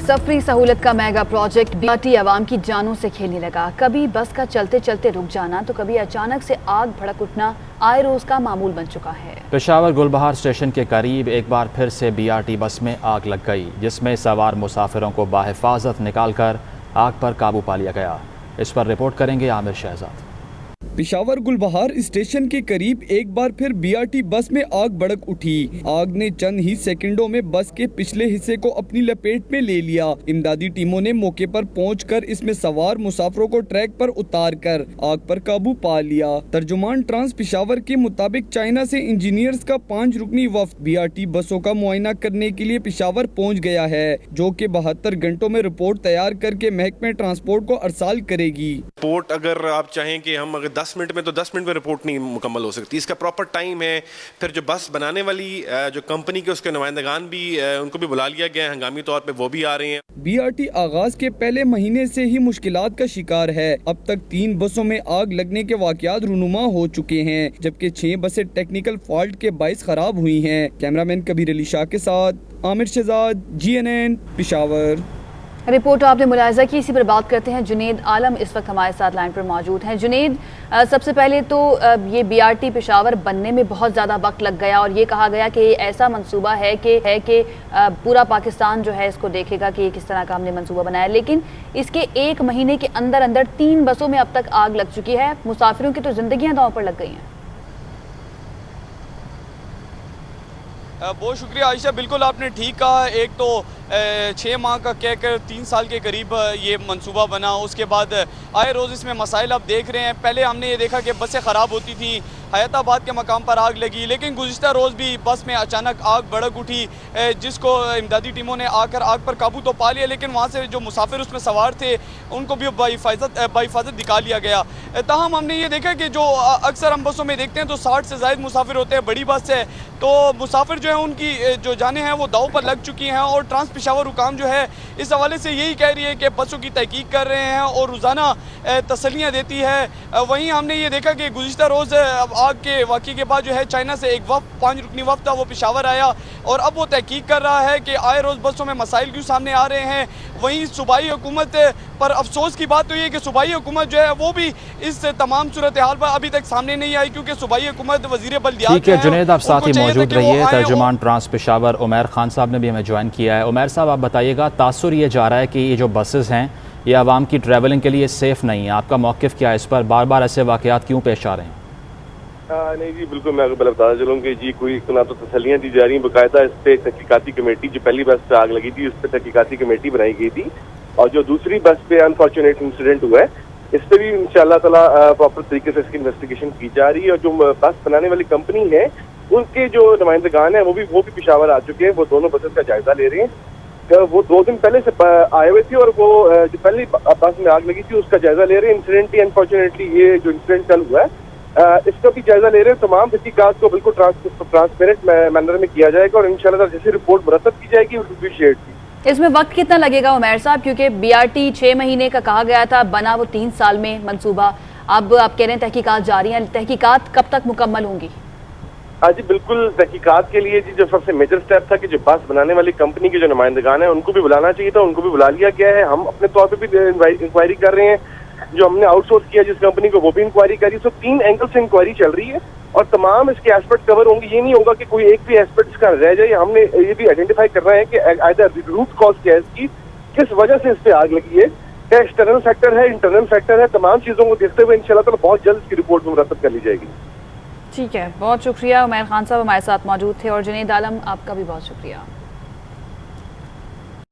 सफरी सहूलत का मेगा प्रोजेक्ट बीआरटी आवाम की जानों से खेलने लगा। कभी बस का चलते चलते रुक जाना तो कभी अचानक से आग भड़क उठना आए रोज का मामूल बन चुका है। पेशावर गुलबहार स्टेशन के करीब एक बार फिर से बीआरटी बस में आग लग गई, जिसमें सवार मुसाफिरों को बाहिफाजत निकालकर आग पर काबू पा लिया गया। इस पर रिपोर्ट करेंगे आमिर शहजाद। पेशावर गुलबहार स्टेशन के करीब एक बार फिर बीआरटी बस में आग भड़क उठी। आग ने चंद ही सेकंडों में बस के पिछले हिस्से को अपनी लपेट में ले लिया। इमदादी टीमों ने मौके पर पहुंचकर इसमें सवार मुसाफिरों को ट्रैक पर उतारकर आग पर काबू पा लिया। तर्जुमान ट्रांस पेशावर के मुताबिक चाइना से इंजीनियर्स का 5 रुकनी वफ्द बीआरटी बसों का मुआयना करने के लिए पेशावर पहुँच गया है, जो कि 72 घंटों में रिपोर्ट तैयार करके महकमे ट्रांसपोर्ट को अरसाल करेगी। रिपोर्ट अगर आप चाहें कि हम अगर 10 मिनट में, तो 10 मिनट में रिपोर्ट नहीं मुकम्मल हो सकती, इसका प्रॉपर टाइम है। फिर जो बस बनाने वाली जो कंपनी के उसके नुमाइंदगान भी उनको भी बुला लिया गया है, हंगामी तौर पे वो भी आ रहे हैं। बीआरटी आगाज के पहले महीने से ही मुश्किलात का शिकार है। अब तक 3 बसों में आग लगने के वाकयात रूनुमा हो चुके हैं, जबकि 6 बसें टेक्निकल फॉल्ट के बाइस खराब हुई हैं। कैमरामैन कबीर अली शाह के साथ आमिर शहजाद, GNN पेशावर। रिपोर्ट आपने मुलाहिजा की, इसी पर बात करते हैं। जुनेद आलम इस वक्त हमारे साथ लाइन पर मौजूद हैं। जुनेद, सबसे पहले तो ये बीआरटी पेशावर बनने में बहुत ज़्यादा वक्त लग गया और ये कहा गया कि ऐसा मंसूबा है कि पूरा पाकिस्तान जो है इसको देखेगा कि किस तरह का हमने मंसूबा बनाया, लेकिन इसके 1 महीने के अंदर अंदर 3 बसों में अब तक आग लग चुकी है। मुसाफिरों की तो ज़िंदगियाँ दांव पर लग गई हैं। बहुत शुक्रिया आयशा, बिल्कुल आपने ठीक कहा। एक तो 6 माह का कहकर 3 साल के करीब ये मंसूबा बना, उसके बाद आए रोज़ इसमें मसाइल आप देख रहे हैं। पहले हमने ये देखा कि बसें ख़राब होती थी, हयाताबाद के मकाम पर आग लगी, लेकिन गुज़िश्ता रोज़ भी बस में अचानक आग भड़क उठी, जिसको इमदादी टीमों ने आकर आग पर काबू तो पा लिया, लेकिन वहाँ से जो मुसाफिर उसमें सवार थे उनको भी बाहिफाजत निकाल लिया गया। ताहम हमने ये देखा कि जो अक्सर हम बसों में देखते हैं तो 60 से ज़ायद मुसाफिर होते हैं, बड़ी बस है तो मुसाफिर जो है उनकी जो जानें हैं वो दाव पर लग चुकी हैं। और ट्रांस पेशावर हुकाम जो है इस हवाले से यही कह रही है कि बसों की तहकीक कर रहे हैं और रोज़ाना तसल्लियाँ देती है। वहीं हमने ये देखा कि गुज़िश्ता रोज़ आग के वाक़े के बाद जो है चाइना से एक वफ़द 5 रुकनी वफ़द था वो पेशावर आया और अब वो तहकीक कर रहा है कि आए रोज़ बसों में मसाइल क्यों सामने आ रहे हैं। वहीं सूबाई हुकूमत पर अफसोस की बात तो ये कि सूबाई हुकूमत जो है वो भी इस तमाम सूरत हाल पर अभी तक सामने नहीं आई, क्योंकि सूबाई हुकूमत वज़ीर बल्दियात। ठीक है जुनेद, आप साथ ही मौजूद रहिए। तर्जुमान ट्रांस पेशावर उमैर खान साहब ने भी हमें ज्वाइन किया है। उमैर साहब, आप बताइएगा, तासुर ये जा रहा है कि ये जो बसेस हैं ये आवाम की ट्रैवलिंग के लिए सेफ़ नहीं है, आपका मौक़िफ़ क्या है इस पर? बार बार ऐसे वाक़यात क्यों पेश आ रहे हैं? नहीं जी, बिल्कुल मैं आपको बताना चलूँ कि जी कोई ना तो तसल्लियाँ दी जा रही हैं, बाकायदा इस पर तहकीकाती कमेटी, जो पहली बस पे आग लगी थी उस पर तहकीकाती कमेटी बनाई गई थी, और जो दूसरी बस पे अनफॉर्चुनेट इंसिडेंट हुआ है इस पर भी इंशाअल्लाह ताला प्रॉपर तरीके से इसकी इन्वेस्टिगेशन की जा रही है। और जो बस बनाने वाली कंपनी है उनके जो नुमाइंदगान है वो भी पेशावर आ चुके हैं, वो दोनों बसेस का जायजा ले रहे हैं। वो 2 दिन पहले से आए हुए थे और वो जो पहली बस में आग लगी थी उसका जायजा ले रहे हैं। इंसिडेंटली अनफॉर्चुनेटली ये जो इंसिडेंट कल हुआ है इसका भी जायजा ले रहे हैं। तमाम तहकीकात को बिल्कुल ट्रांसपेरेंट मैनर में किया जाएगा और इंशाल्लाह जैसे रिपोर्ट मुरतब की जाएगी वो भी शेयर की। इसमें वक्त कितना लगेगा उमैर साहब, क्योंकि बीआरटी 6 महीने का कहा गया था, बना वो 3 साल में मंसूबा, अब आप कह रहे हैं तहकीकात जारी हैं, तहकीकात कब तक मुकम्मल होंगी? जी बिल्कुल, तहकीकात के लिए जी जो सबसे मेजर स्टेप था कि जो बस बनाने वाली कंपनी के जो नुमाइंदगान है उनको भी बुलाना चाहिए था, उनको भी बुला लिया गया है। हम अपने तौर पे भी इंक्वायरी कर रहे हैं, जो हमने आउटसोर्स किया जिस कंपनी को वो भी इंक्वायरी करी। तो 3 एंगल से इंक्वायरी चल रही है और तमाम इसके एस्पेक्ट कवर होंगे। ये नहीं होगा कि कोई एक भी एस्पेक्ट इसका रह जाए। हमने ये भी आइडेंटिफाई करना है कि आइदर रूट कॉज क्या है इसकी, किस वजह से इस पे आग लगी है, क्या एक्सटर्नल फैक्टर है, इंटरनल फैक्टर है। तमाम चीज़ों को देखते हुए इंशाल्लाह ताला बहुत जल्द इसकी रिपोर्ट मुरतब कर ली जाएगी। ठीक है, बहुत शुक्रिया। उमैर खान साहब हमारे साथ मौजूद थे और जुनेद आलम आपका भी बहुत शुक्रिया।